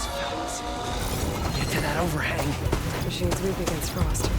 Get to that overhang. Machine's weak against frost.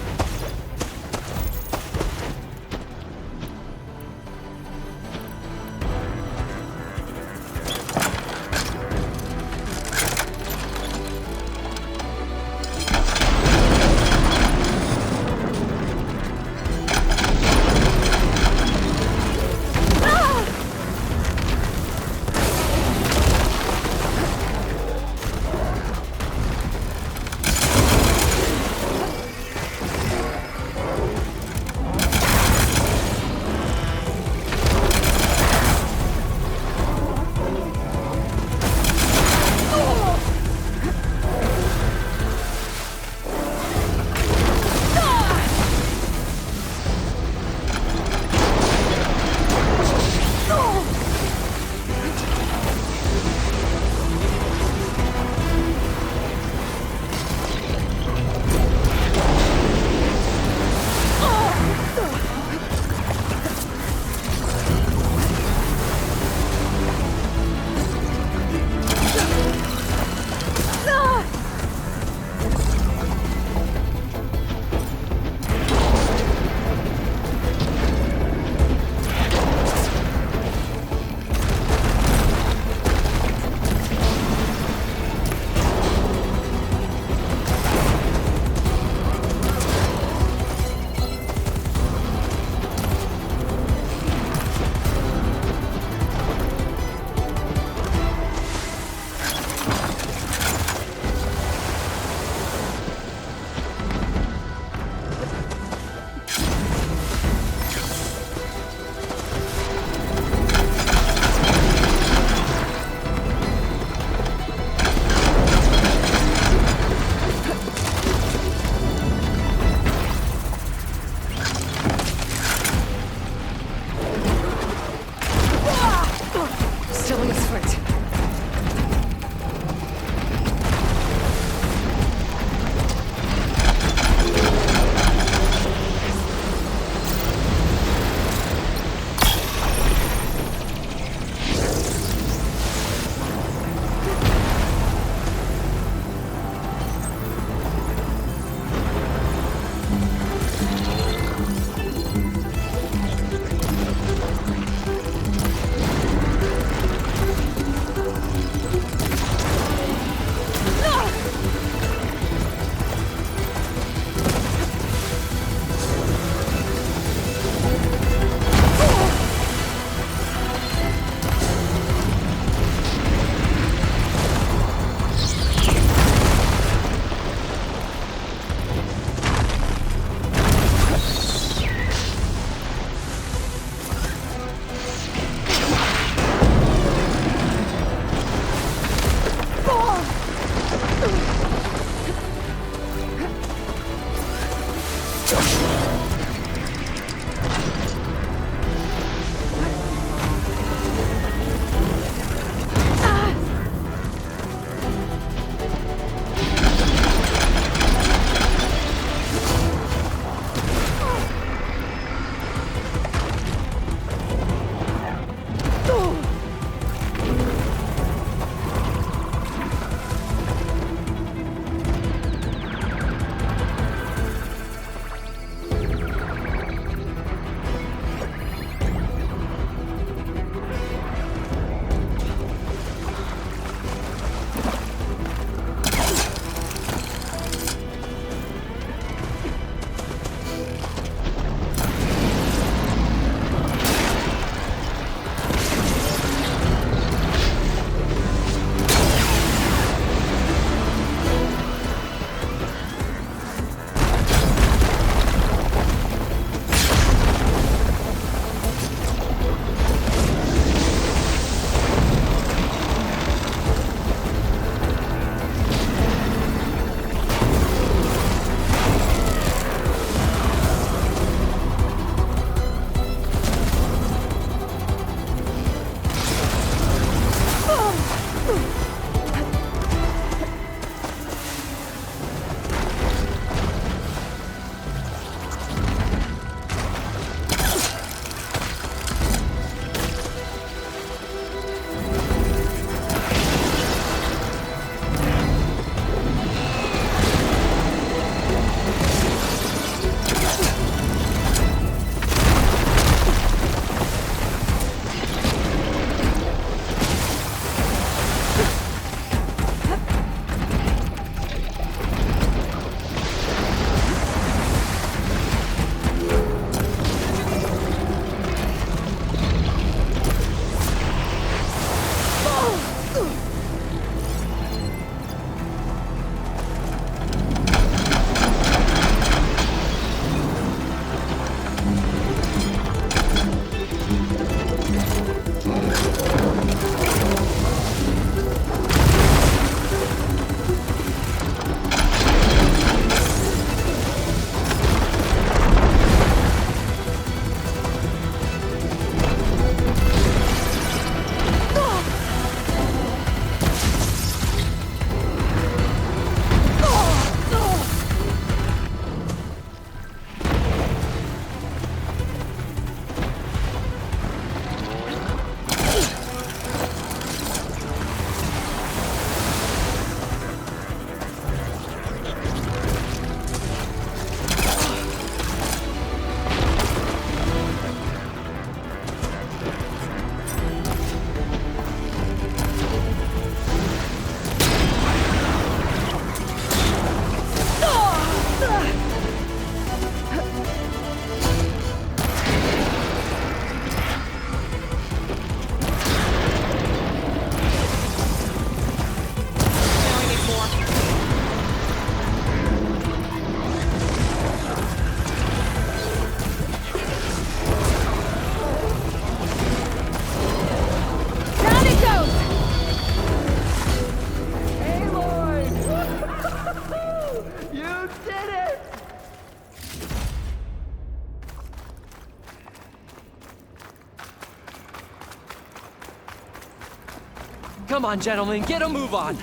Come on, gentlemen, get a move on.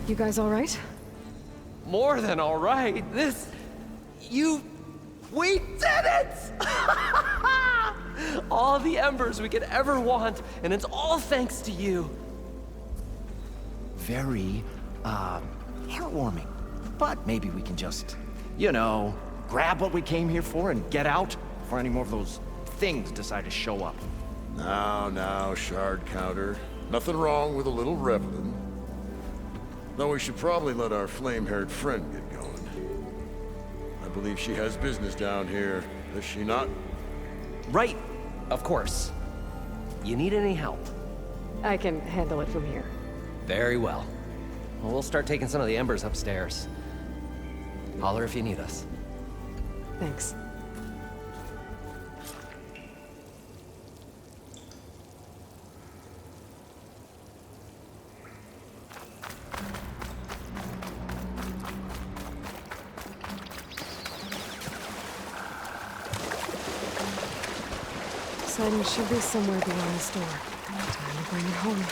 You guys all right? More than all right. We did it! All the embers we could ever want, and it's all thanks to you. Very, heartwarming. But maybe we can just, you know, grab what we came here for and get out before any more of those things decide to show up. Now, shard counter. Nothing wrong with a little reveling. Though we should probably let our flame-haired friend get going. I believe she has business down here, does she not? Right, of course. You need any help? I can handle it from here. Very well. Well, we'll start taking some of the embers upstairs. Holler if you need us. Thanks. Poseidon should be somewhere beyond the store. Time to bring it home.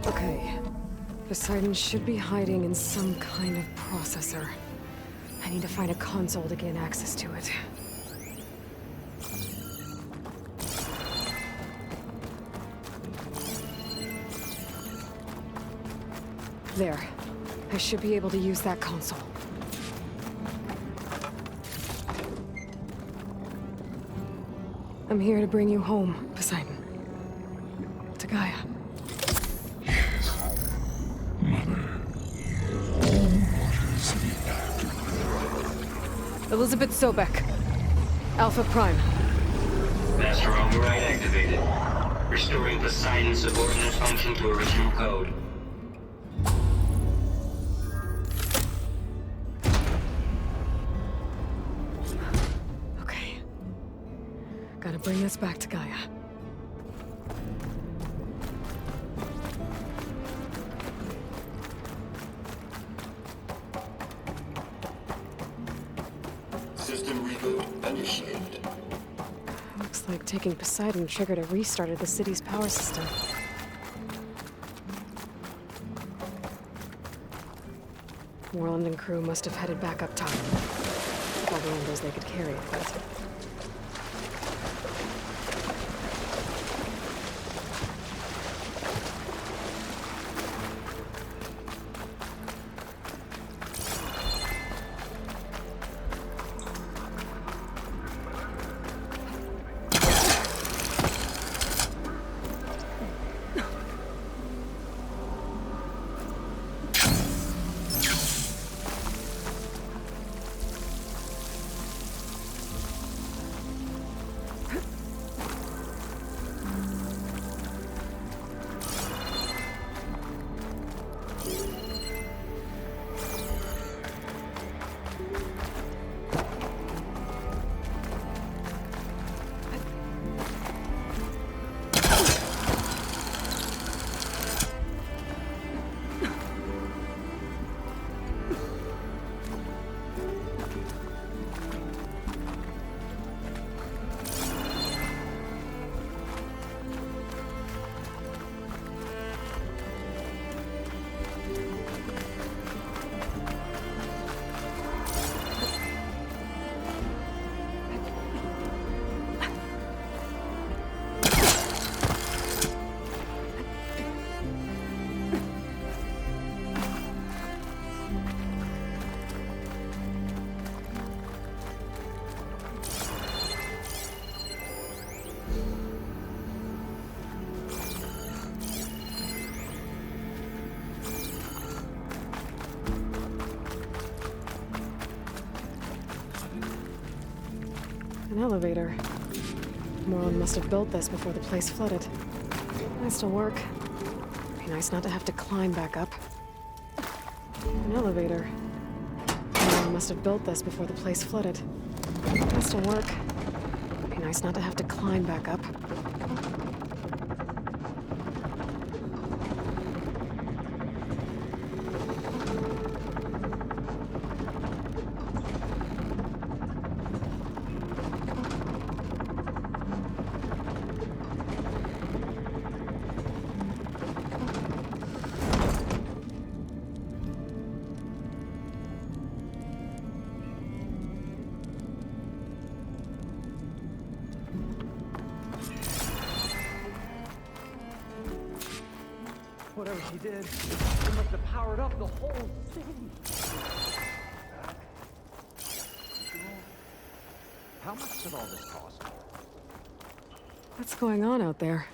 Okay. Poseidon should be hiding in some kind of processor. I need to find a console to gain access to it. There. I should be able to use that console. I'm here to bring you home, Poseidon. To Gaia. Elizabeth Sobek. Alpha Prime. Master override activated. Restoring Poseidon's subordinate function to original code. Okay. Gotta bring this back to Gaia. System reboot initiated. Looks like taking Poseidon triggered a restart of the city's power system. Warland and crew must have headed back up top. All the embers they could carry, but... An elevator. Moreland must have built this before the place flooded. Might still work. Be nice not to have to climb back up. An elevator. Moreland must have built this before the place flooded. Might still work. Be nice not to have to climb back up. Whatever she did, it must have powered up the whole thing. How much did all this cost? What's going on out there?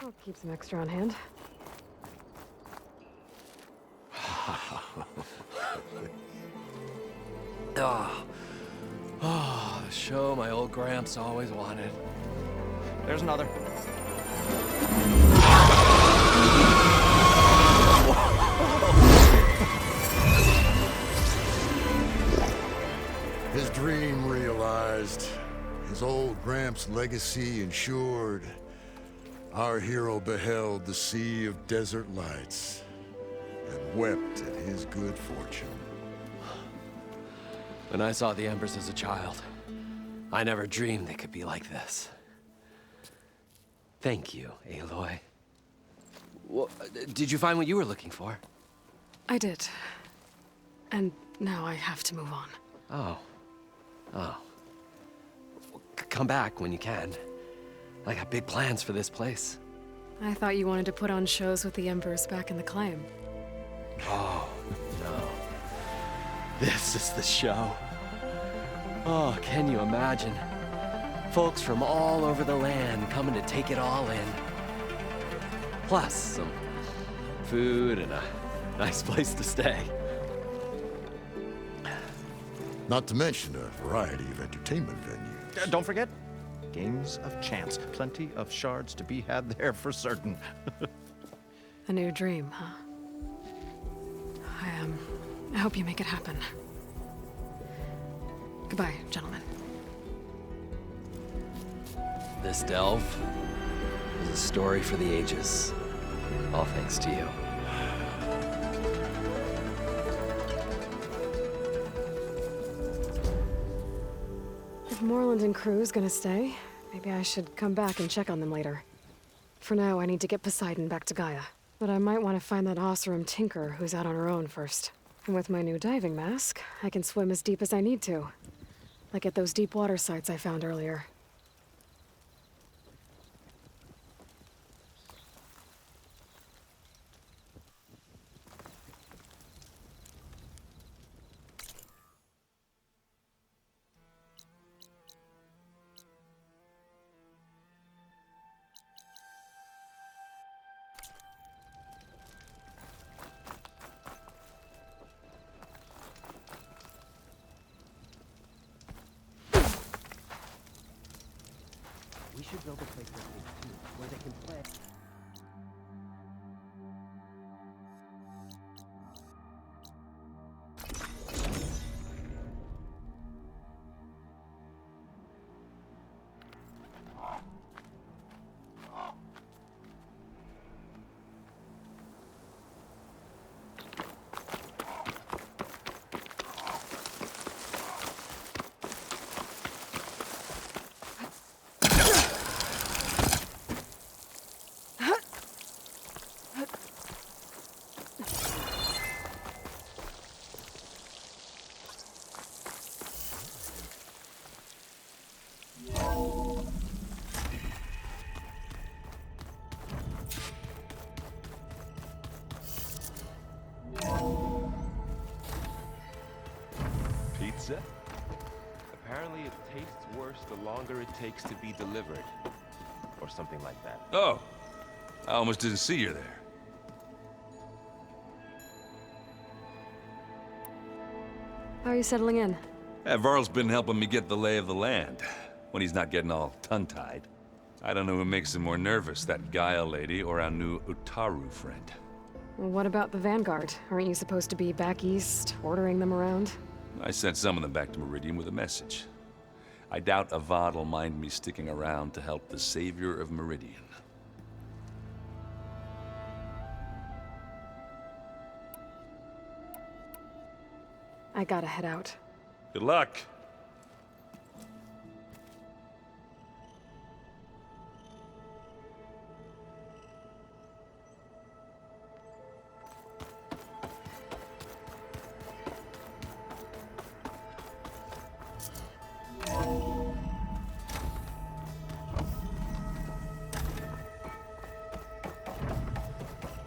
I'll keep some extra on hand. The show my old Gramps always wanted. There's another. His dream realized. His old Gramps' legacy ensured. Our hero beheld the sea of desert lights and wept at his good fortune. When I saw the embers as a child, I never dreamed they could be like this. Thank you, Aloy. Well, did you find what you were looking for? I did. And now I have to move on. Oh. Well, come back when you can. I got big plans for this place. I thought you wanted to put on shows with the Embers back in the claim. Oh, no. This is the show. Oh, can you imagine? Folks from all over the land coming to take it all in. Plus, some food and a nice place to stay. Not to mention a variety of entertainment venues. Don't forget, games of chance. Plenty of shards to be had there for certain. A new dream, huh? I hope you make it happen. Goodbye, gentlemen. This delve is a story for the ages. All thanks to you. If Moreland and crew's gonna stay, maybe I should come back and check on them later. For now, I need to get Poseidon back to Gaia. But I might want to find that Oseram Tinker who's out on her own first. And with my new diving mask, I can swim as deep as I need to. Like at those deep water sites I found earlier. We should build a place for kids too, where they can play. pizza? Apparently it tastes worse the longer it takes to be delivered. Or something like that. Oh, I almost didn't see you there. How are you settling in? Varl's been helping me get the lay of the land, when he's not getting all tongue-tied. I don't know who makes him more nervous, that Gaia lady or our new Utaru friend. Well, what about the Vanguard? Aren't you supposed to be back east, ordering them around? I sent some of them back to Meridian with a message. I doubt Avad will mind me sticking around to help the savior of Meridian. I gotta head out. Good luck.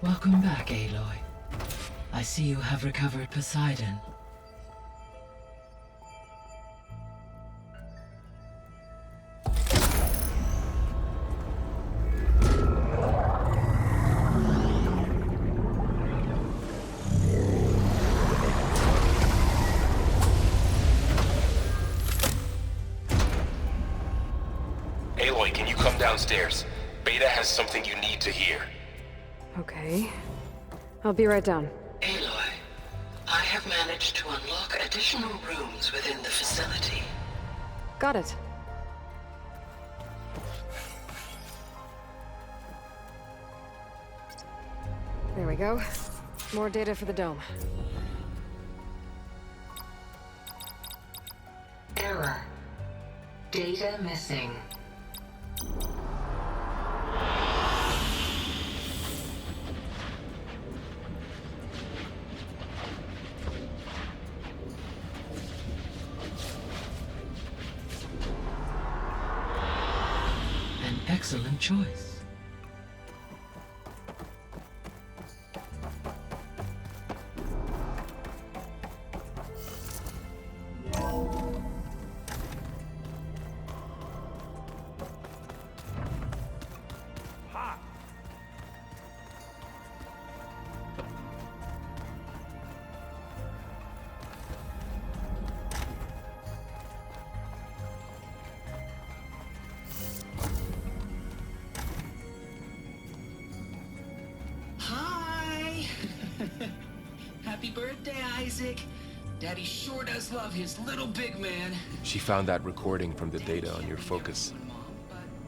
Welcome back, Aloy. I see you have recovered Poseidon. Aloy, can you come downstairs? Beta has something you need to hear. Okay. I'll be right down. Aloy, I have managed to unlock additional rooms within the facility. Got it. There we go. More data for the dome. Error. Data missing. An excellent choice. Hi! Happy birthday, Isaac. Daddy sure does love his little big man. She found that recording from the data on your focus.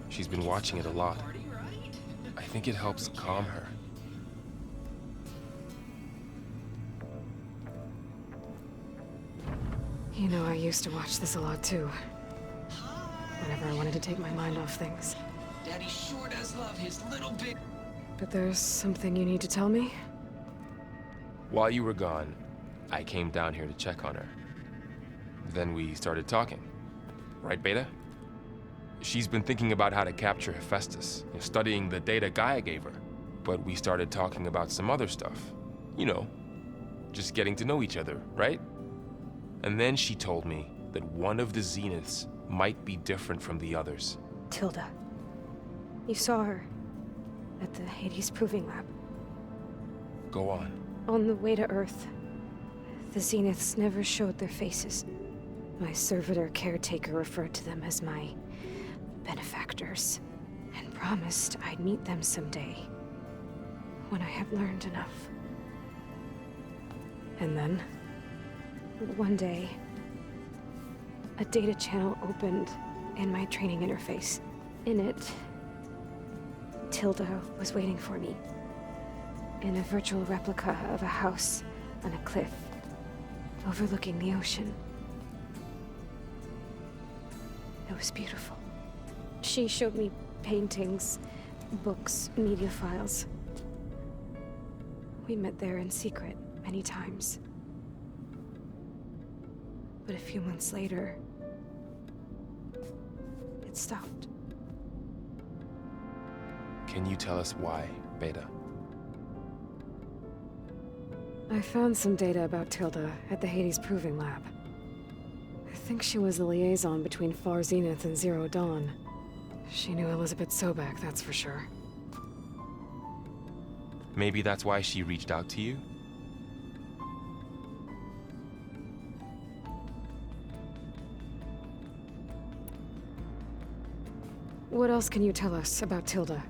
She's been watching it a lot. I think it helps calm her. You know, I used to watch this a lot too. Whenever I wanted to take my mind off things. Daddy sure does love his little big... But there's something you need to tell me? While you were gone, I came down here to check on her. Then we started talking. Right, Beta? She's been thinking about how to capture Hephaestus, studying the data Gaia gave her. But we started talking about some other stuff. You know, just getting to know each other, right? And then she told me that one of the Zeniths might be different from the others. Tilda. You saw her at the Hades Proving Lab. Go on. On the way to Earth, the Zeniths never showed their faces. My servitor caretaker referred to them as my benefactors, and promised I'd meet them someday, when I had learned enough. And then, one day, a data channel opened in my training interface. In it, Tilda was waiting for me, in a virtual replica of a house on a cliff, overlooking the ocean. It was beautiful. She showed me paintings, books, media files. We met there in secret many times. But a few months later, it stopped. Can you tell us why, Beta? I found some data about Tilda at the Hades Proving Lab. think she was the liaison between Far Zenith and Zero Dawn. She knew Elizabeth Sobek, that's for sure. Maybe that's why she reached out to you? What else can you tell us about Tilda?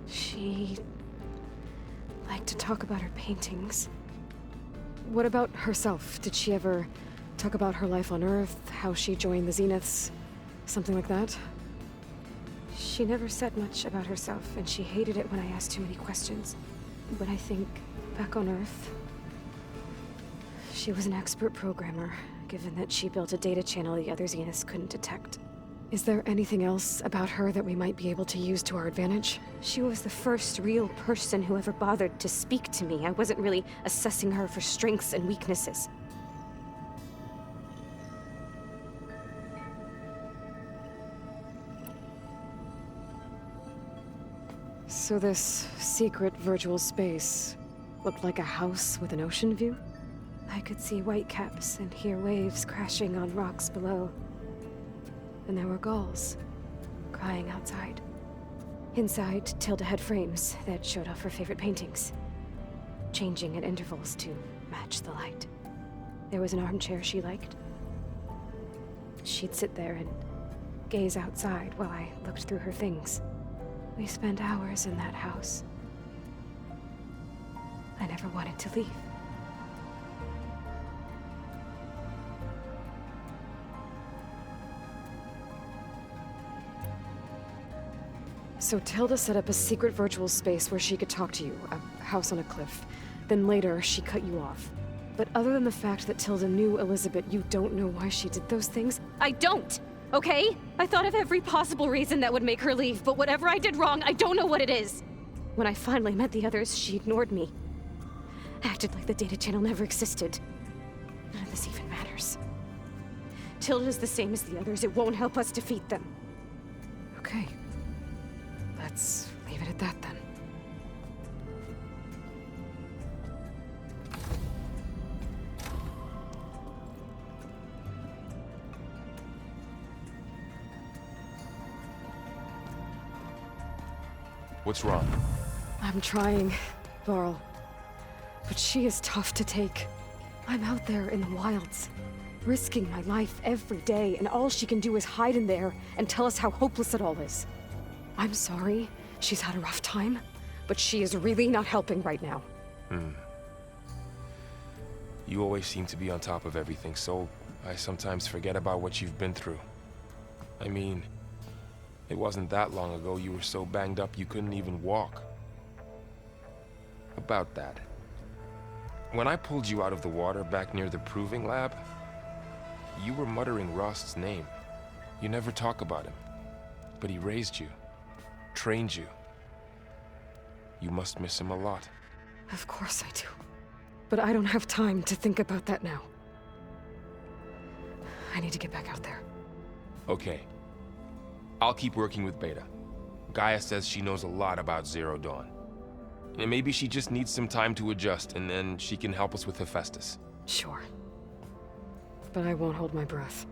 She liked to talk about her paintings. What about herself? Did she ever talk about her life on Earth, how she joined the Zeniths, something like that? She never said much about herself, and she hated it when I asked too many questions. When I think back on Earth, she was an expert programmer, given that she built a data channel the other Zeniths couldn't detect. Is there anything else about her that we might be able to use to our advantage? She was the first real person who ever bothered to speak to me. I wasn't really assessing her for strengths and weaknesses. So this secret virtual space looked like a house with an ocean view? I could see whitecaps and hear waves crashing on rocks below. And there were gulls crying outside. Inside, Tilda had frames that showed off her favorite paintings, changing at intervals to match the light. There was an armchair she liked. She'd sit there and gaze outside while I looked through her things. We spent hours in that house. I never wanted to leave. So Tilda set up a secret virtual space where she could talk to you, a house on a cliff. Then later, she cut you off. But other than the fact that Tilda knew Elizabeth, you don't know why she did those things? I don't! Okay? I thought of every possible reason that would make her leave, but whatever I did wrong, I don't know what it is. When I finally met the others, she ignored me. Acted like the data channel never existed. None of this even matters. Tilda's the same as the others. It won't help us defeat them. Okay. Let's leave it at that then. What's wrong? I'm trying, Varl. But she is tough to take. I'm out there in the wilds, risking my life every day, and all she can do is hide in there and tell us how hopeless it all is. I'm sorry, she's had a rough time, but she is really not helping right now. You always seem to be on top of everything, so I sometimes forget about what you've been through. I mean, it wasn't that long ago you were so banged up you couldn't even walk. About that. When I pulled you out of the water back near the proving lab, you were muttering Rost's name. You never talk about him, but he raised you. Trained you. You must miss him a lot. Of course I do. But I don't have time to think about that now. I need to get back out there. Okay. I'll keep working with Beta. Gaia says she knows a lot about Zero Dawn. And maybe she just needs some time to adjust, and then she can help us with Hephaestus. Sure. But I won't hold my breath.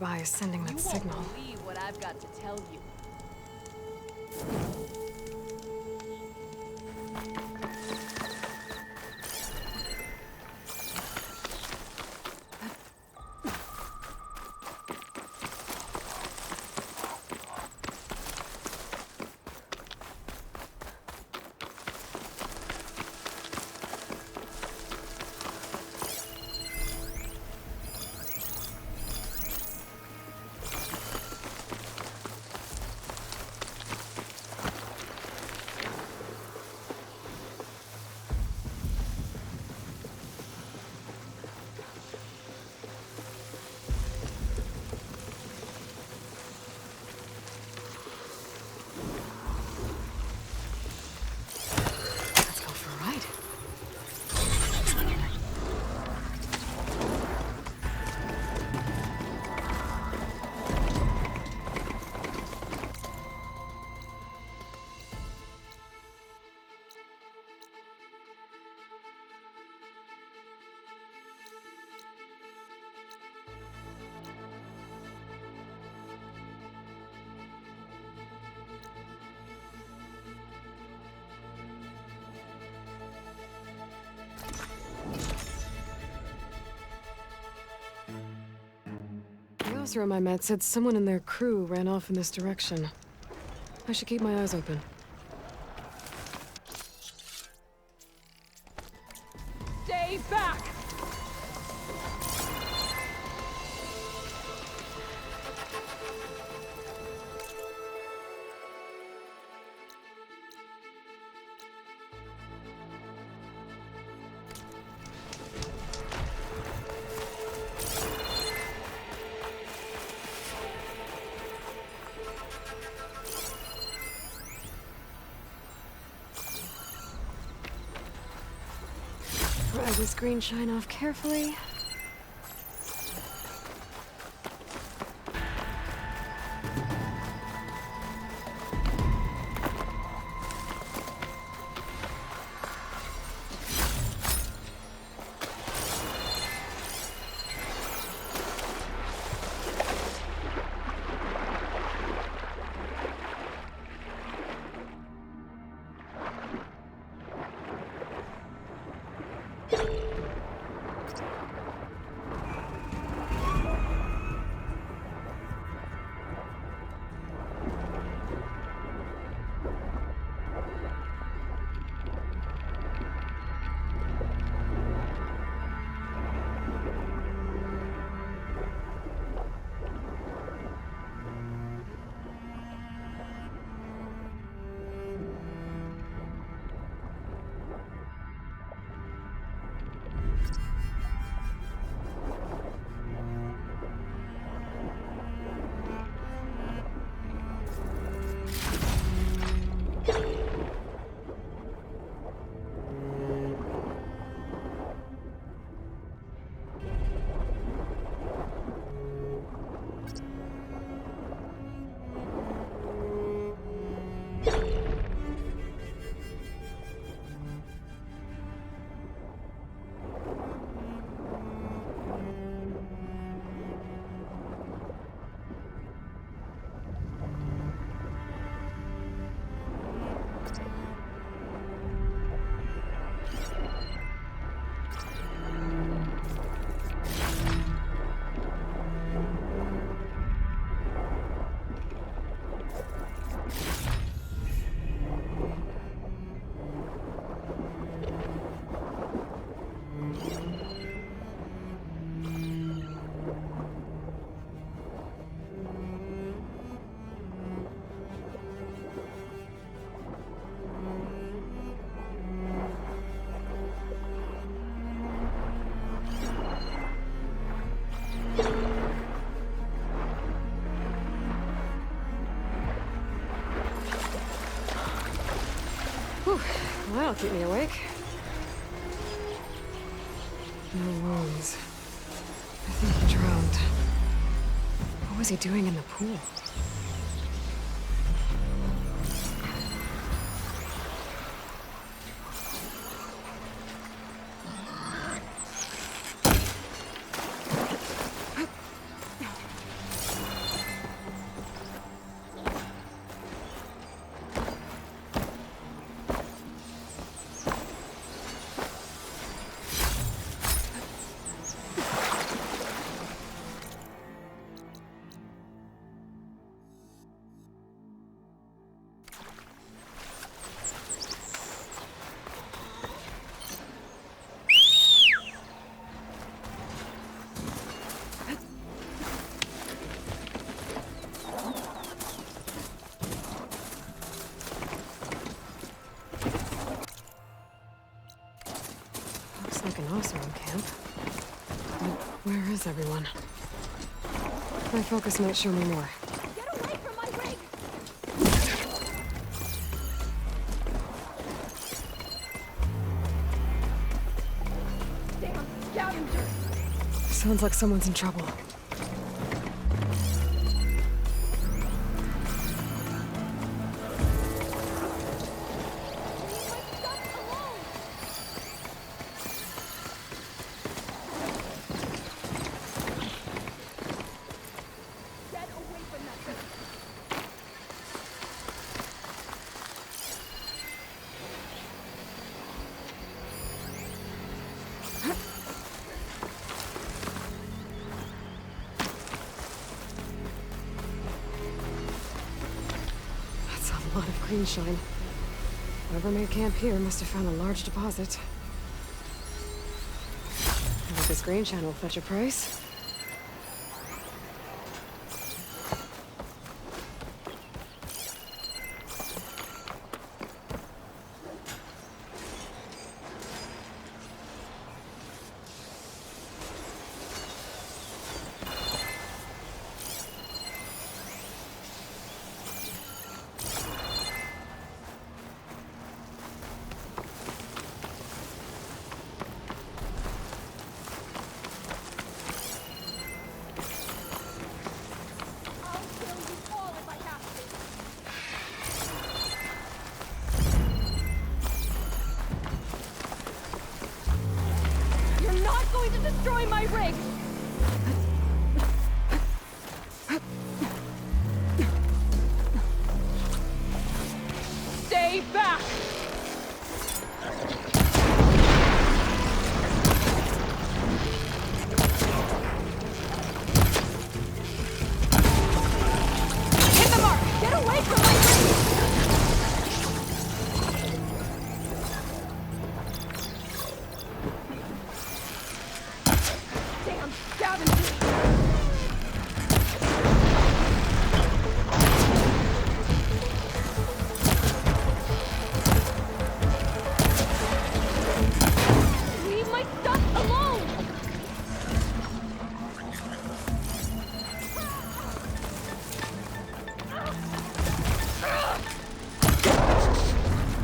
nearby is sending that signal. You won't believe what I've got to tell you. The Oseram I met said someone in their crew ran off in this direction. I should keep my eyes open. Stay back! Pry this green shine off carefully. Whew, that'll keep me awake. No wounds. I think he drowned. What was he doing in the pool? Looks like an Oseram camp. But where is everyone? My focus might show me more. Get away from my rig! Damn, scavenger! Sounds like someone's in trouble. A lot of green shine. Whoever made camp here must have found a large deposit. I think this green shine will fetch a price. Destroy my rig! Stay back! Hit the mark! Get away from my rig!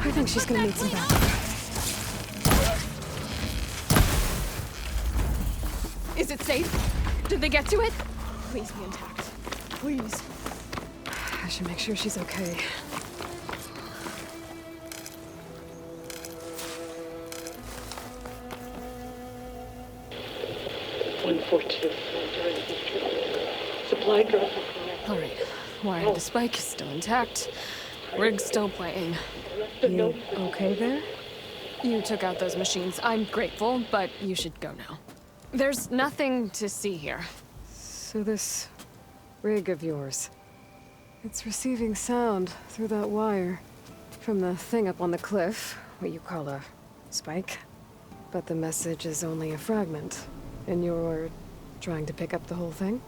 I think she's gonna need some backup. Is it safe? Did they get to it? Please be intact. Please. I should make sure she's okay. Supply drop. All right. Wire the spike is still intact. Rig's still playing. You okay there? You took out those machines. I'm grateful, but you should go now. There's nothing to see here. So this rig of yours, it's receiving sound through that wire from the thing up on the cliff, what you call a spike. But the message is only a fragment, and you're trying to pick up the whole thing?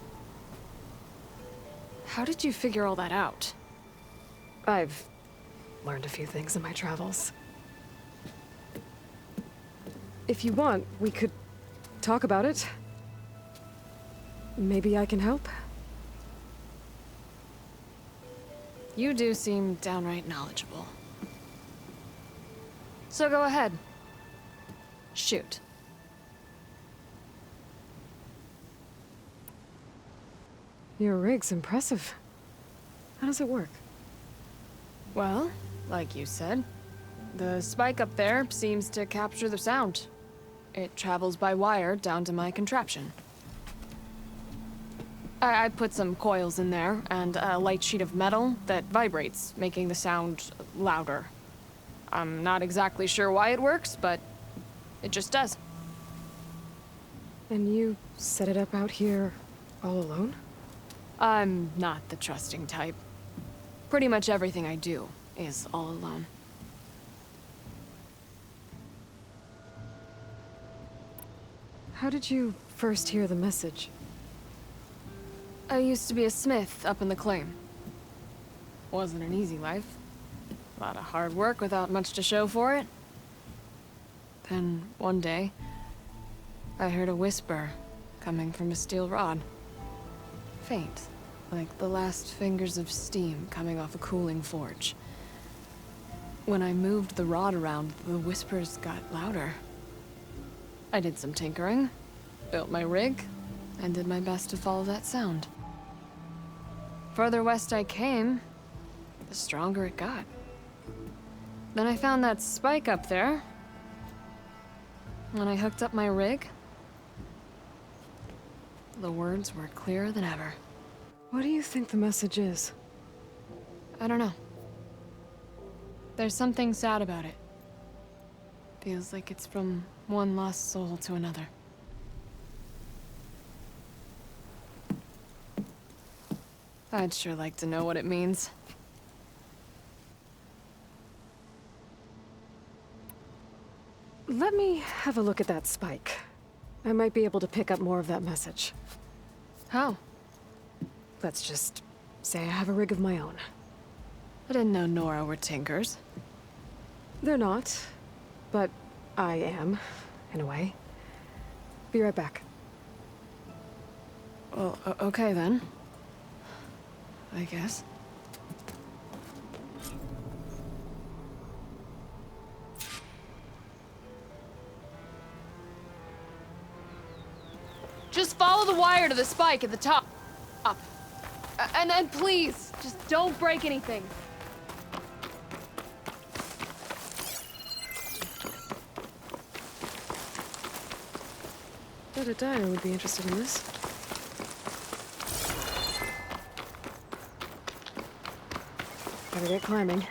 How did you figure all that out? I've learned a few things in my travels. If you want, we could talk about it. Maybe I can help? You do seem downright knowledgeable. So go ahead. Shoot. Your rig's impressive. How does it work? Well, like you said, the spike up there seems to capture the sound. It travels by wire down to my contraption. I put some coils in there and a light sheet of metal that vibrates, making the sound louder. I'm not exactly sure why it works, but it just does. And you set it up out here all alone? I'm not the trusting type. Pretty much everything I do is all alone. How did you first hear the message? I used to be a smith up in the claim. Wasn't an easy life. A lot of hard work without much to show for it. Then, one day, I heard a whisper coming from a steel rod. Faint, like the last fingers of steam coming off a cooling forge. When I moved the rod around, the whispers got louder. I did some tinkering, built my rig, and did my best to follow that sound. Further west I came, the stronger it got. Then I found that spike up there. When I hooked up my rig, the words were clearer than ever. What do you think the message is? I don't know. There's something sad about it. Feels like it's from one lost soul to another. I'd sure like to know what it means. Let me have a look at that spike. I might be able to pick up more of that message. How? Let's just say I have a rig of my own. I didn't know Nora were tinkers. They're not, but I am, in a way. Be right back. Well, okay then. I guess. Just follow the wire to the spike at the top. Up. And please, just don't break anything. Bet a dyer would be interested in this. Gotta get climbing.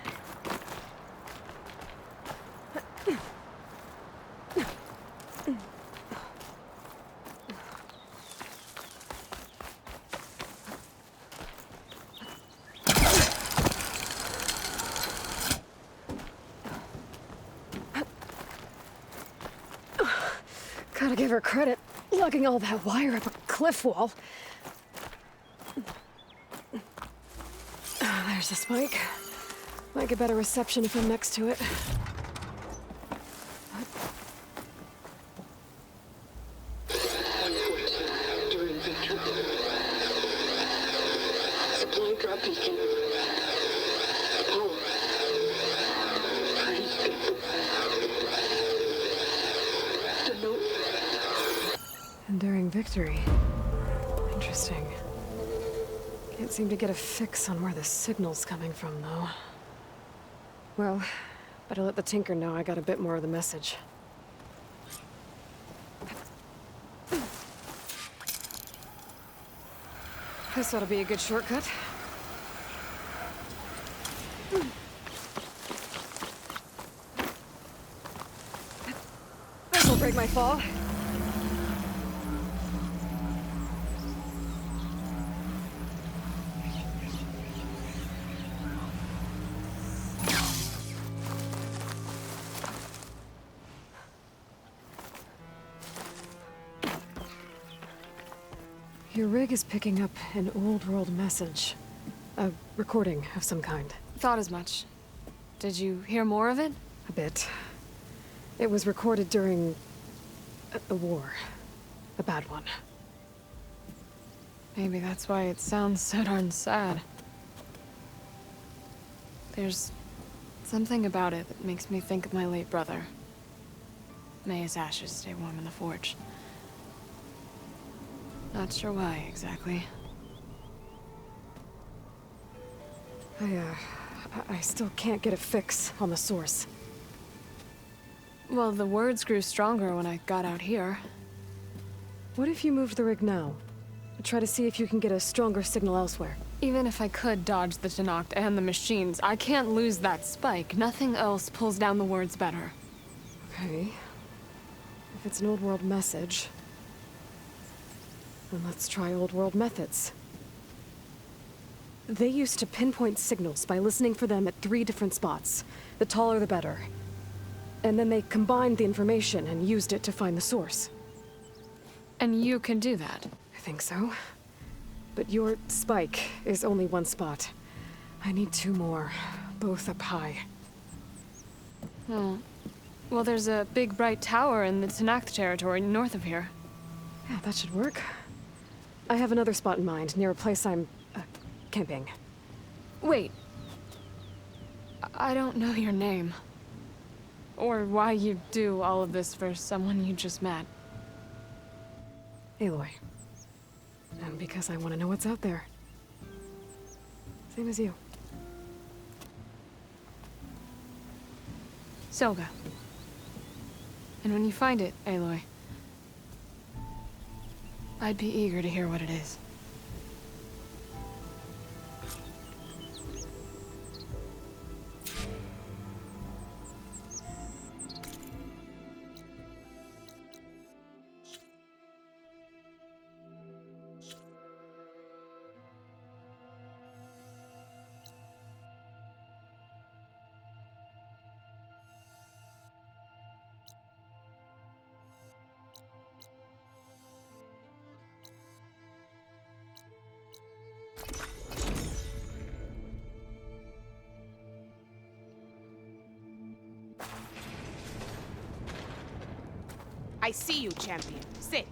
Gotta give her credit, lugging all that wire up a cliff wall. There's the spike. Might get better reception if I'm next to it. During victory. Supply drop beacon. Power. The note. Enduring victory. Interesting. Can't seem to get a fix on where the signal's coming from, though. Well, better let the Tinker know I got a bit more of the message. This ought to be a good shortcut. This'll break my fall. Your rig is picking up an old world message. A recording of some kind. Thought as much. Did you hear more of it? A bit. It was recorded during a war. A bad one. Maybe that's why it sounds so darn sad. There's something about it that makes me think of my late brother. May his ashes stay warm in the forge. Not sure why, exactly. I still can't get a fix on the source. Well, the words grew stronger when I got out here. What if you moved the rig now? Try to see if you can get a stronger signal elsewhere. Even if I could dodge the Tenakth and the machines, I can't lose that spike. Nothing else pulls down the words better. Okay. If it's an old world message, then let's try old world methods. They used to pinpoint signals by listening for them at 3 different spots. The taller the better. And then they combined the information and used it to find the source. And you can do that? I think so. But your spike is only 1 spot. I need 2 more, both up high. Oh. Well, there's a big bright tower in the Tenakth territory north of here. Yeah, that should work. I have another spot in mind, near a place I'm, camping. Wait. I don't know your name. Or why you do all of this for someone you just met. Aloy. And because I want to know what's out there. Same as you. Selga. And when you find it, Aloy, I'd be eager to hear what it is. I see you, champion. Sit.